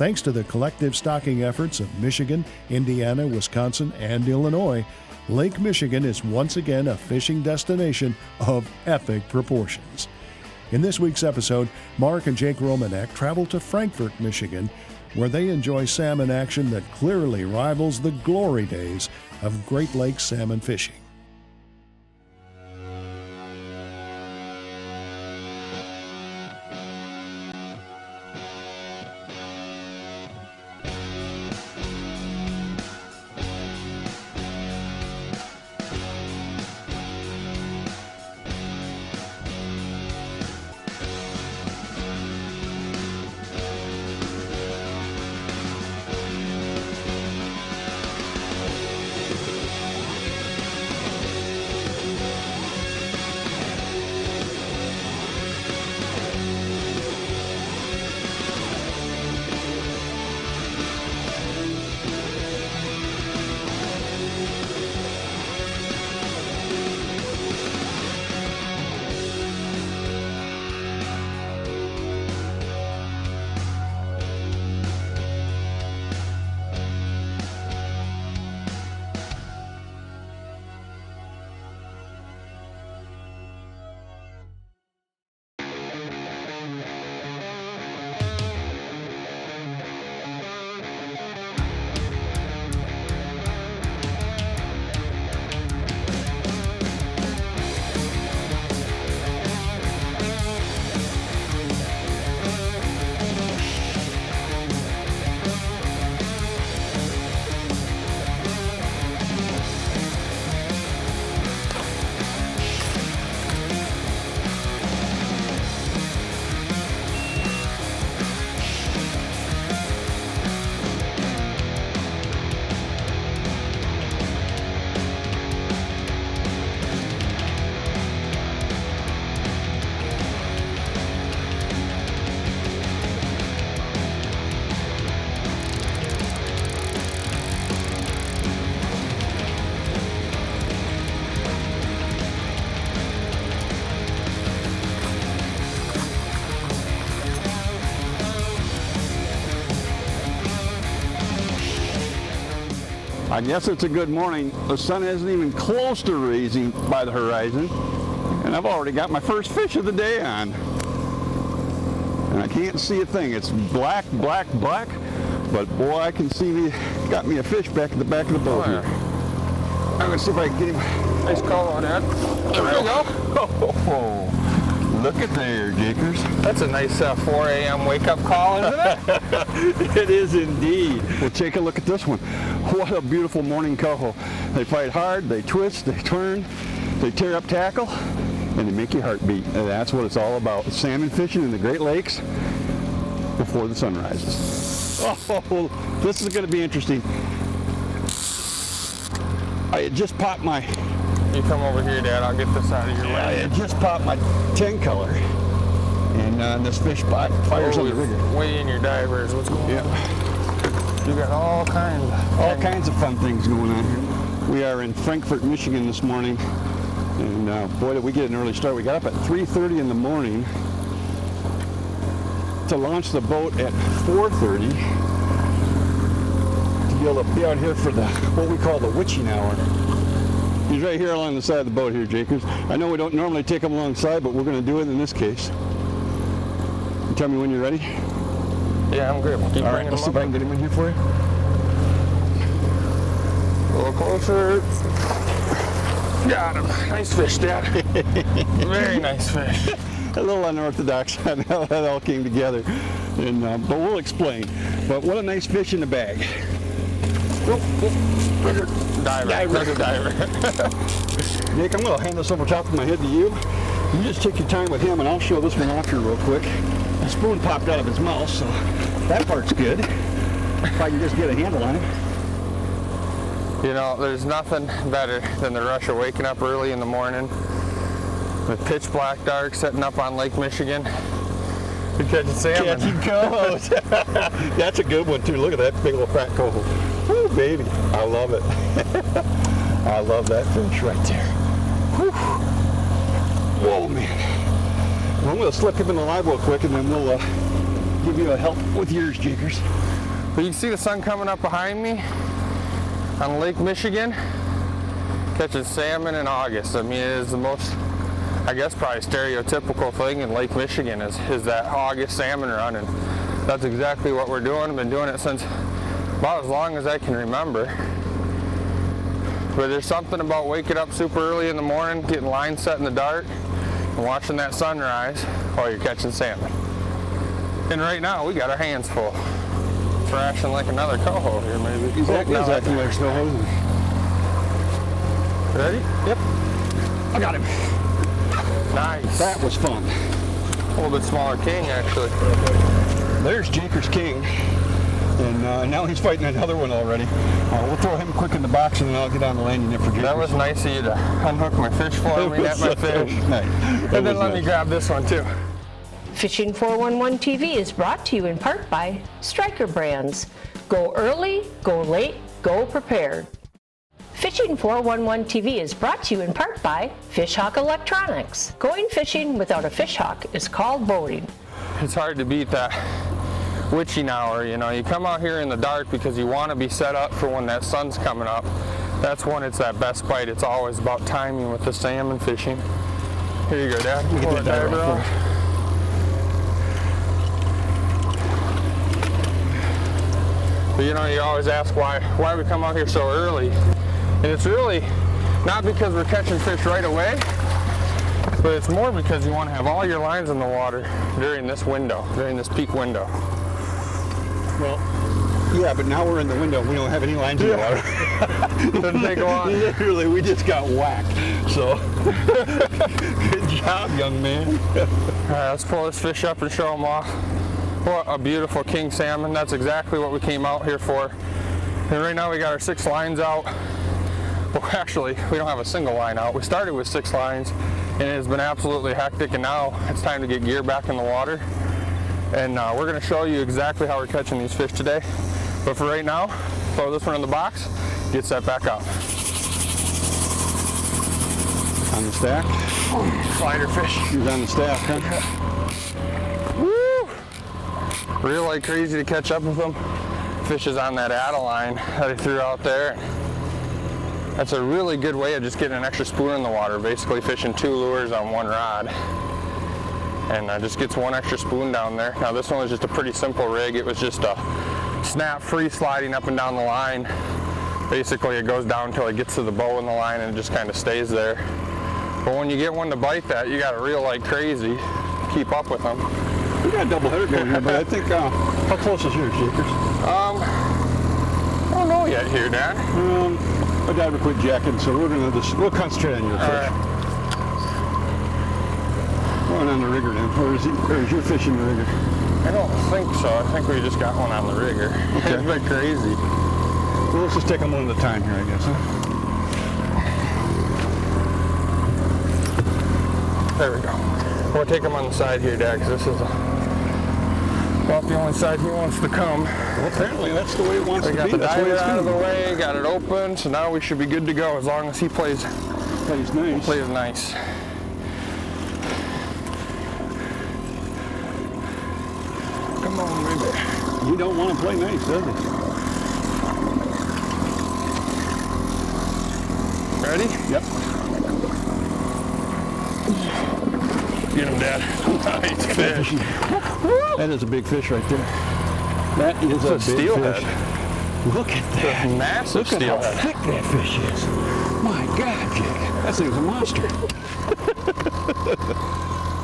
Thanks to the collective stocking efforts of Michigan, Indiana, Wisconsin, and Illinois, Lake Michigan is once again a fishing destination of epic proportions. In this week's episode, Mark and Jake Romanack travel to Frankfort, Michigan, where they enjoy salmon action that clearly rivals the glory days of Great Lakes salmon fishing. I guess it's a good morning. The sun isn't even close to rising by the horizon, and I've already got my first fish of the day on. And I can't see a thing. It's black, black, black, but boy, I can see got me a fish back at the back of the boat here. I'm gonna see if I can get him. Nice call on that. There we go. Oh, look at there, Jakers. That's a nice 4 a.m. wake-up call, isn't it? It is indeed. Well, take a look at this one. What a beautiful morning coho. They fight hard, they twist, they turn, they tear up tackle, and they make your heart beat. And that's what it's all about. Salmon fishing in the Great Lakes before the sun rises. Oh, this is going to be interesting. I had just popped my... You come over here, Dad. I'll get this out of your way. I had just popped my 10 color. And this fish spot fires on the rigger. Way in your divers. What's going on? Yeah. You got all kinds of fun things going on here. We are in Frankfort, Michigan this morning, and boy, did we get an early start. We got up at 3:30 in the morning to launch the boat at 4:30 to be able to be out here for what we call the witching hour. He's right here along the side of the boat here, Jakers. I know we don't normally take him alongside, but we're going to do it in this case. You tell me when you're ready. Yeah, I'm good. Keep all right, let's see if I can get him in here for you. A little closer. Got him. Nice fish, Dad. Very nice fish. A little unorthodox on how that all came together, and but we'll explain. But what a nice fish in the bag. Diver. Nick, I'm going to hand this over top of my head to you. You just take your time with him, and I'll show this one off here real quick. The spoon popped out of his mouth, so that part's good. If I can just get a handle on it. You know, there's nothing better than the rush of waking up early in the morning with pitch black dark, setting up on Lake Michigan. You're catching salmon. Catching cohos. That's a good one too. Look at that big old fat coho. Woo, baby. I love it. I love that fish right there. Whew. Whoa, man. Well, I'm going to slip him in the live real quick, and then we'll give you a help with yours, Jakers. But you can see the sun coming up behind me on Lake Michigan, catching salmon in August. I mean, it is the most, I guess, probably stereotypical thing in Lake Michigan is that August salmon run, and that's exactly what we're doing. I've been doing it since about as long as I can remember. But there's something about waking up super early in the morning, getting lines set in the dark, and watching that sunrise while you're catching salmon. And right now, we got our hands full. Thrashing like another coho here, maybe. Exactly like coho. Ready? Yep. I got him. Nice. That was fun. A little bit smaller king, actually. There's Jakers king. And now he's fighting another one already. We'll throw him quick in the box and then I'll get on the landing net for Jakers. That was nice of you to unhook my fish for me, net my fish. Nice. And then let me grab this one too. Fishing 411 TV is brought to you in part by Striker Brands. Go early, go late, go prepared. Fishing 411 TV is brought to you in part by Fishhawk Electronics. Going fishing without a fishhawk is called boating. It's hard to beat that witching hour, you know. You come out here in the dark because you want to be set up for when that sun's coming up. That's when it's that best bite. It's always about timing with the salmon fishing. Here you go, Dad. Pull that diver off. But you know, you always ask why we come out here so early. And it's really not because we're catching fish right away, but it's more because you want to have all your lines in the water during this window, during this peak window. Well, yeah, but now we're in the window. We don't have any lines in the water. Didn't take a lot. Literally, we just got whacked. So, good job, young man. All right, let's pull this fish up and show him off. What a beautiful king salmon. That's exactly what we came out here for. And right now we got our 6 lines out. Well, actually, we don't have a single line out. We started with 6 lines, and it has been absolutely hectic, and now it's time to get gear back in the water. And we're going to show you exactly how we're catching these fish today. But for right now, throw this one in the box, get set back up. On the stack? Slider fish. He's on the stack, huh? Woo! Reel like crazy to catch up with them. Fish is on that Adeline that I threw out there. That's a really good way of just getting an extra spoon in the water, basically fishing 2 lures on 1 rod. And just gets 1 extra spoon down there. Now this one was just a pretty simple rig. It was just a snap free sliding up and down the line. Basically it goes down until it gets to the bow in the line and it just kind of stays there. But when you get one to bite that, you got to reel like crazy, keep up with them. We got a double header going here, but I think, how close is yours, Jakers? I don't know yet here, Dad. My diver quit jacking, so we'll concentrate on your fish. Right. Going on the rigger now, or is your fish in the rigger? I don't think so. I think we just got one on the rigger. Okay. It's been crazy. Well, let's just take them one at a time here, I guess, huh? There we go. We'll take him on the side here, Dad, because this is about the only side he wants to come. Well, apparently that's the way it wants to be. We got the That's the way diver it's out of the gonna way, got it open, so now we should be good to go as long as he plays be. Nice. plays nice. Come on, baby. He don't want to play nice, does he? Ready? Yep. Get him, Dad. Nice fish. That is a big fish right there. That is a big steelhead. fish. Look at that. Massive Look at how steelhead. thick that fish is. My God, Jake. That thing's a monster.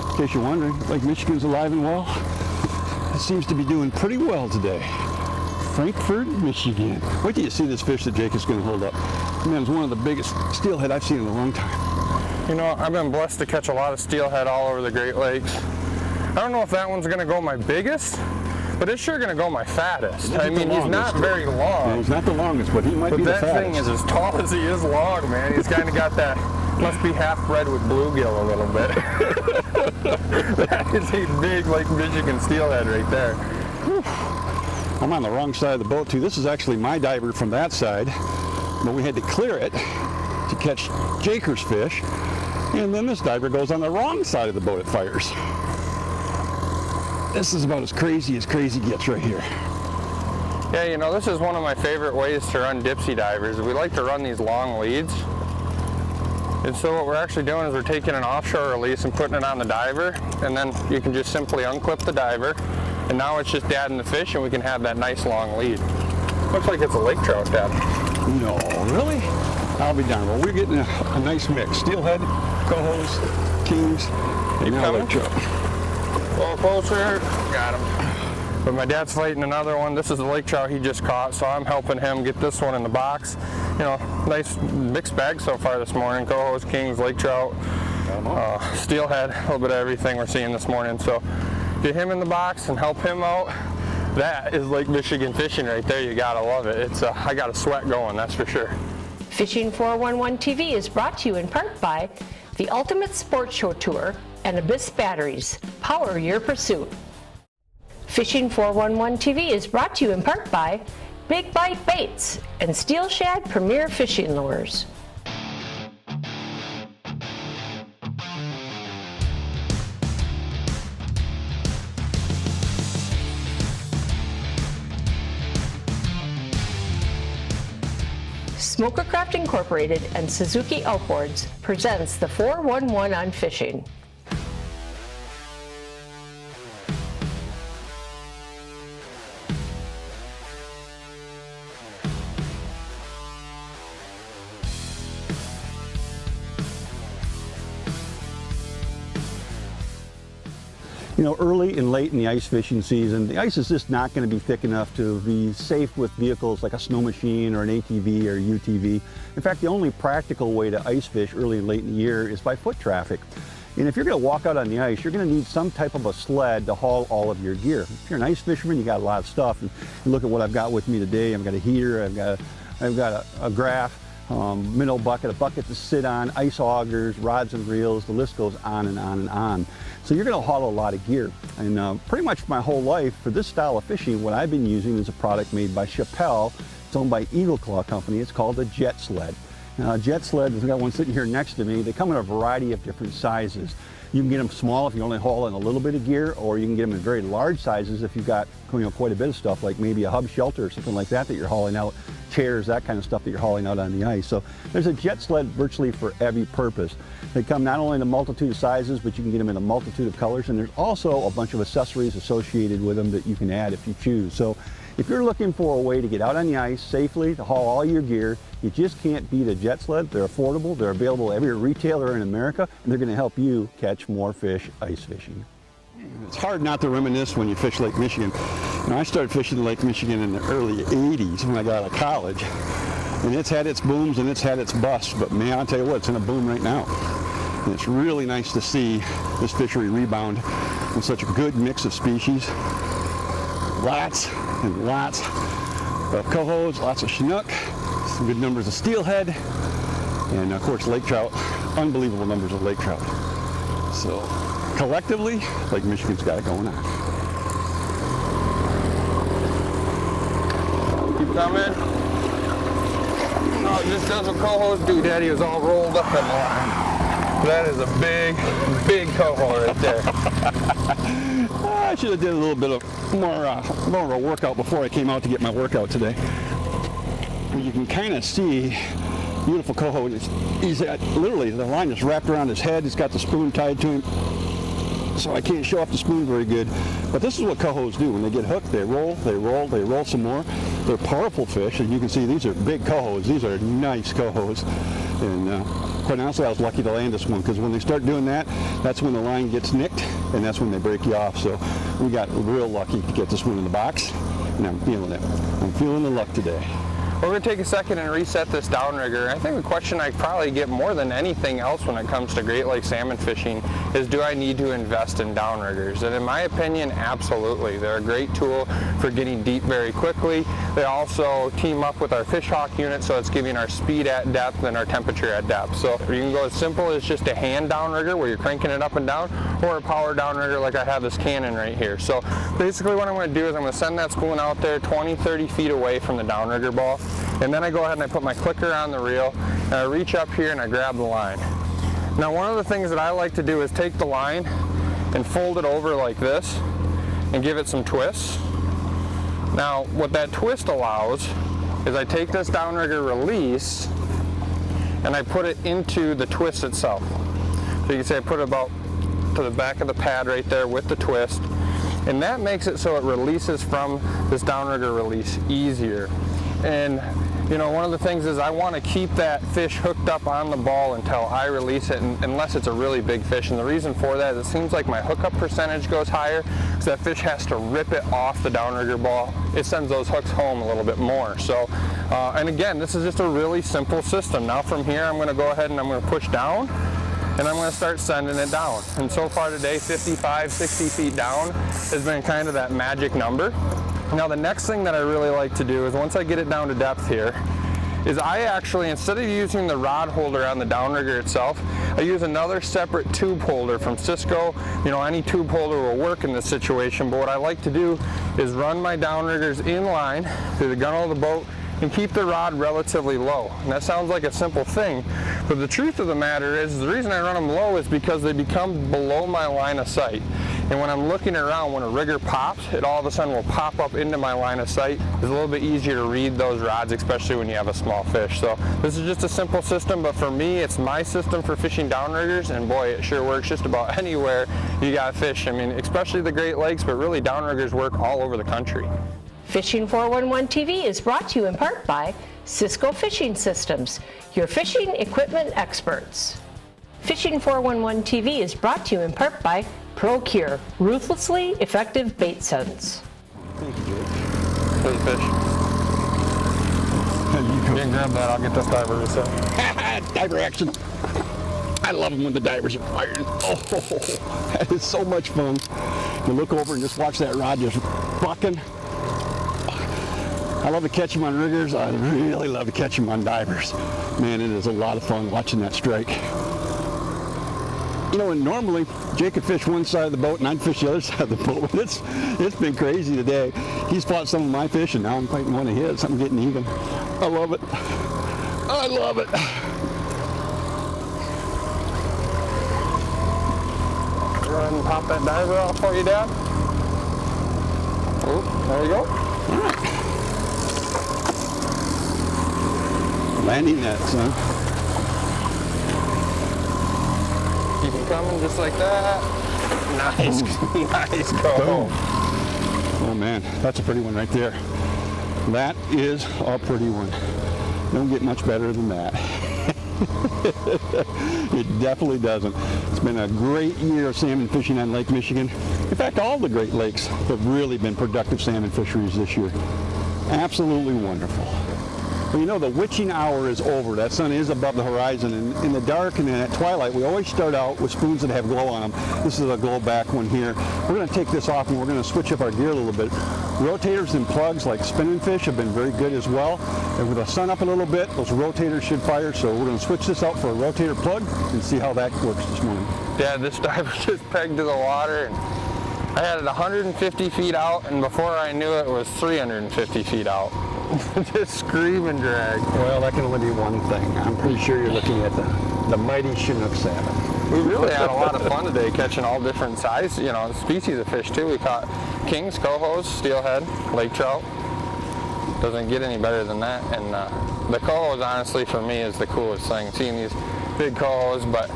In case you're wondering, Lake Michigan's alive and well. It seems to be doing pretty well today. Frankfort, Michigan. Wait till you see this fish that Jake is going to hold up. Man, it's one of the biggest steelhead I've seen in a long time. You know, I've been blessed to catch a lot of steelhead all over the Great Lakes. I don't know if that one's going to go my biggest, but it's sure going to go my fattest. I mean, he's not very Yeah, long. he's not the longest, but he might But be the that fattest. thing is as tall as he is long, man. He's kind of got that, must be half bred with bluegill a little bit. That is a big Lake Michigan steelhead right there. Whew. I'm on the wrong side of the boat too. This is actually my diver from that side, but we had to clear it to catch Jakers fish. And then this diver goes on the wrong side of the boat, it fires. This is about as crazy gets right here. Yeah, you know, this is one of my favorite ways to run dipsy divers. We like to run these long leads. And so what we're actually doing is we're taking an offshore release and putting it on the diver, and then you can just simply unclip the diver, and now it's just dadding the fish, and we can have that nice long lead. Looks like it's a lake trout, Dad. No, really? I'll be darned. Well, we're getting a nice mix. Steelhead, cohos, kings, and now lake trout. A little closer. Got him. But my dad's fighting another one. This is the lake trout he just caught, so I'm helping him get this one in the box. You know, nice mixed bag so far this morning. Cohos, kings, lake trout, steelhead, a little bit of everything we're seeing this morning. So get him in the box and help him out. That is Lake Michigan fishing right there. You gotta love it. It's I got a sweat going, that's for sure. Fishing 411 TV is brought to you in part by the Ultimate Sports Show Tour and Abyss Batteries. Power your pursuit. Fishing 411 TV is brought to you in part by Big Bite Baits and Steel Shad Premier Fishing Lures. Smokercraft Incorporated and Suzuki Outboards presents the 411 on Fishing. You know, early and late in the ice fishing season, the ice is just not going to be thick enough to be safe with vehicles like a snow machine or an ATV or UTV. In fact, the only practical way to ice fish early and late in the year is by foot traffic. And if you're going to walk out on the ice, you're going to need some type of a sled to haul all of your gear. If you're an ice fisherman, you got a lot of stuff. And look at what I've got with me today. I've got a heater, I've got a graph, minnow bucket, a bucket to sit on, ice augers, rods and reels, the list goes on and on and on. So you're going to haul a lot of gear. And pretty much my whole life for this style of fishing, what I've been using is a product made by Chappell. It's owned by Eagle Claw Company. It's called a jet sled. Now, a jet sled, I've got one sitting here next to me. They come in a variety of different sizes. You can get them small if you only haul in a little bit of gear, or you can get them in very large sizes if you've got quite a bit of stuff, like maybe a hub shelter or something like that you're hauling out, chairs, that kind of stuff that you're hauling out on the ice. So there's a jet sled virtually for every purpose. They come not only in a multitude of sizes, but you can get them in a multitude of colors, and there's also a bunch of accessories associated with them that you can add if you choose. So if you're looking for a way to get out on the ice safely, to haul all your gear, you just can't beat a jet sled. They're affordable, they're available at every retailer in America, and they're going to help you catch more fish ice fishing. It's hard not to reminisce when you fish Lake Michigan. You know, I started fishing Lake Michigan in the early 80s when I got out of college. And it's had its booms and it's had its busts, but man, I'll tell you what, it's in a boom right now. And it's really nice to see this fishery rebound with such a good mix of species. Lots and lots of cohos, lots of chinook, some good numbers of steelhead, and of course lake trout, unbelievable numbers of lake trout. So collectively, Lake Michigan's got it going on. Keep coming. No, it just does what cohos do, Daddy. Is all rolled up in the line. That is a big, big coho right there. I should have did a little bit of more of a workout before I came out to get my workout today. You can kind of see beautiful coho. He's at, literally, the line is wrapped around his head. He's got the spoon tied to him. So I can't show off the spoon very good. But this is what cohos do. When they get hooked, they roll, they roll, they roll some more. They're powerful fish. And you can see these are big cohos. These are nice cohos. And quite honestly, I was lucky to land this one, because when they start doing that, that's when the line gets nicked, and that's when they break you off. So we got real lucky to get this one in the box, and I'm feeling it. I'm feeling the luck today. We're going to take a second and reset this downrigger. I think the question I probably get more than anything else when it comes to Great Lake salmon fishing is, do I need to invest in downriggers? And in my opinion, absolutely. They're a great tool for getting deep very quickly. They also team up with our fish hawk unit, so it's giving our speed at depth and our temperature at depth. So you can go as simple as just a hand downrigger where you're cranking it up and down, or a power downrigger like I have this Cannon right here. So basically what I'm going to do is I'm going to send that spoon out there 20-30 feet away from the downrigger ball. And then I go ahead and I put my clicker on the reel, and I reach up here and I grab the line. Now, one of the things that I like to do is take the line and fold it over like this, and give it some twists. Now, what that twist allows is I take this downrigger release and I put it into the twist itself. So you can say I put it about to the back of the pad right there with the twist, and that makes it so it releases from this downrigger release easier. And you know, one of the things is I want to keep that fish hooked up on the ball until I release it, unless it's a really big fish. And the reason for that is it seems like my hookup percentage goes higher, because that fish has to rip it off the downrigger ball. It sends those hooks home a little bit more. So, and again, this is just a really simple system. Now from here, I'm going to go ahead and I'm going to push down, and I'm going to start sending it down. And so far today, 55, 60 feet down has been kind of that magic number. Now the next thing that I really like to do is once I get it down to depth here, is I actually, instead of using the rod holder on the downrigger itself, I use another separate tube holder from Cisco. You know, any tube holder will work in this situation, but what I like to do is run my downriggers in line through the gunnel of the boat and keep the rod relatively low. And that sounds like a simple thing, but the truth of the matter is the reason I run them low is because they become below my line of sight. And when I'm looking around, when a rigger pops, it all of a sudden will pop up into my line of sight. It's a little bit easier to read those rods, especially when you have a small fish. So this is just a simple system, but for me, it's my system for fishing downriggers, and boy, it sure works just about anywhere you got fish. I mean, especially the Great Lakes, but really downriggers work all over the country. Fishing 411 TV is brought to you in part by Cisco Fishing Systems, your fishing equipment experts. Fishing 411 TV is brought to you in part by ProCure, ruthlessly effective bait scents. Thank you, Jake. For the fish. You can grab that, I'll get this diver reset. Diver action. I love them when the divers are firing. Oh, that is so much fun. You look over and just watch that rod just bucking. I love to catch them on riggers. I really love to catch them on divers. Man, it is a lot of fun watching that strike. You know, and normally Jake could fish one side of the boat and I'd fish the other side of the boat, but it's been crazy today. He's fought some of my fish and now I'm fighting one of his. I'm getting even. I love it. I love it. Go ahead and pop that diver off for you, Dad. Oh, there you go. All right. Landing that, son. Keep them coming just like that. Nice, nice coho. Oh man, that's a pretty one right there. That is a pretty one. Don't get much better than that. It definitely doesn't. It's been a great year of salmon fishing on Lake Michigan. In fact, all the Great Lakes have really been productive salmon fisheries this year. Absolutely wonderful. Well, you know, the witching hour is over. That sun is above the horizon, and in the dark and at twilight, we always start out with spoons that have glow on them. This is a glow back one here. We're going to take this off and we're going to switch up our gear a little bit. Rotators and plugs like spinning fish have been very good as well. And with the sun up a little bit, those rotators should fire. So we're going to switch this out for a rotator plug and see how that works this morning. Yeah, this diver just pegged to the water, and I had it 150 feet out, and before I knew it, it was 350 feet out. Just scream and drag. Well, that can only be one thing. I'm pretty sure you're looking at the mighty chinook salmon. We really had a lot of fun today catching all different size, you know, species of fish too. We caught kings, cohos, steelhead, lake trout. Doesn't get any better than that. And the cohos, honestly, for me, is the coolest thing. Seeing these big cohos, but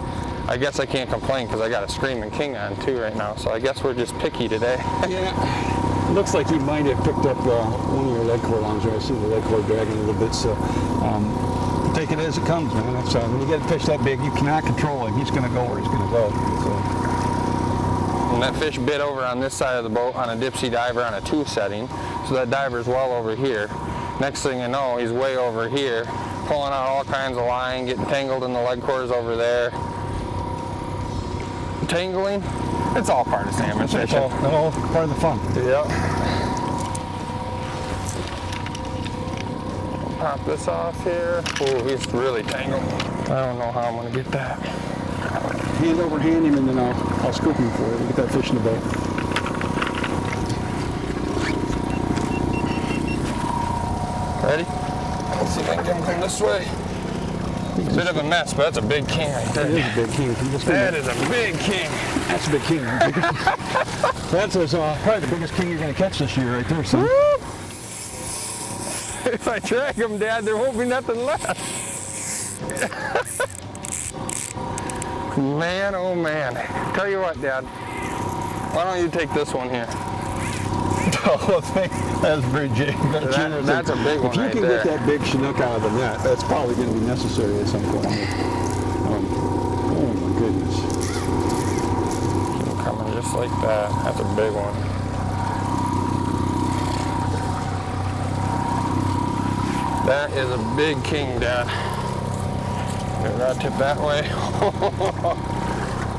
I guess I can't complain because I got a screaming king on too right now. So I guess we're just picky today. Yeah. Looks like he might have picked up one of your lead core longs there. I see the lead core dragging a little bit, so take it as it comes, man. That's, when you get a fish that big, you cannot control him. He's going to go where he's going to go. So. And that fish bit over on this side of the boat on a dipsy diver on a 2 setting, so that diver's well over here. Next thing you know, he's way over here, pulling out all kinds of line, getting tangled in the lead cores over there. Tangling, it's all part of salmon fishing. It's all part of the fun. Yep. Pop this off here. Oh, he's really tangled. I don't know how I'm going to get that. Hand over hand him, and then I'll scoop him for you. We'll get that fish in the boat. Ready? Let's see if I can get him come this way. Bit of a mess, but that's a big king right there. That is a big king. That is a big king. That's a big king. That's probably the biggest king you're going to catch this year right there, son. If I drag him, Dad, there won't be nothing left. Man, oh man. Tell you what, Dad. Why don't you take this one here? Oh, that's big, Jake. That's a big one. If you right can there. get that big chinook out of the net, that's probably going to be necessary at some point. Oh my goodness. Coming just like that. That's a big one. That is a big king, Dad. Maybe I'll tip that way.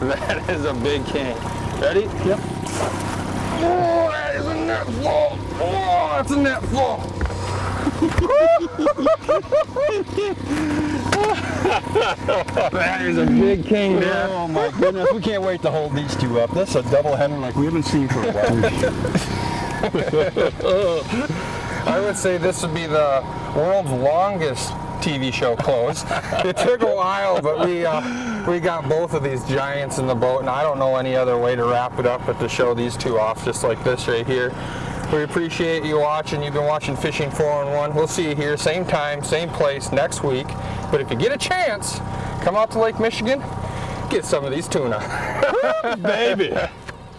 That is a big king. Ready? Yep. Oh, that is a net full. Oh, that's a net full. That is a big king, Dad. Oh my goodness, we can't wait to hold these two up. That's a double header like we haven't seen for a while. I would say this would be the world's longest TV show close. It took a while, but we got both of these giants in the boat, and I don't know any other way to wrap it up but to show these two off just like this right here. We appreciate you watching. You've been watching Fishing 411. We'll see you here, same time, same place next week. But if you get a chance, come out to Lake Michigan, get some of these tuna. Baby.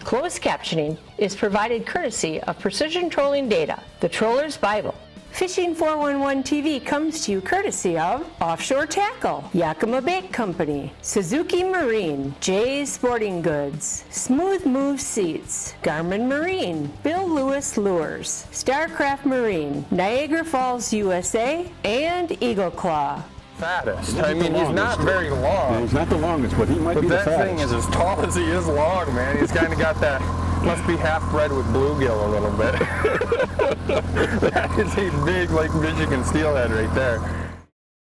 Closed captioning is provided courtesy of Precision Trolling Data, the Troller's Bible. Fishing 411 TV comes to you courtesy of Offshore Tackle, Yakima Bait Company, Suzuki Marine, Jay's Sporting Goods, Smooth Move Seats, Garmin Marine, Bill Lewis Lures, Starcraft Marine, Niagara Falls, USA, and Eagle Claw. Fattest. I mean, he's not very long. He's not the longest, but he might be the But that thing is as tall as he is long, man. He's kind of got that, must be half bred with bluegill a little bit. That is a big Lake Michigan steelhead right there.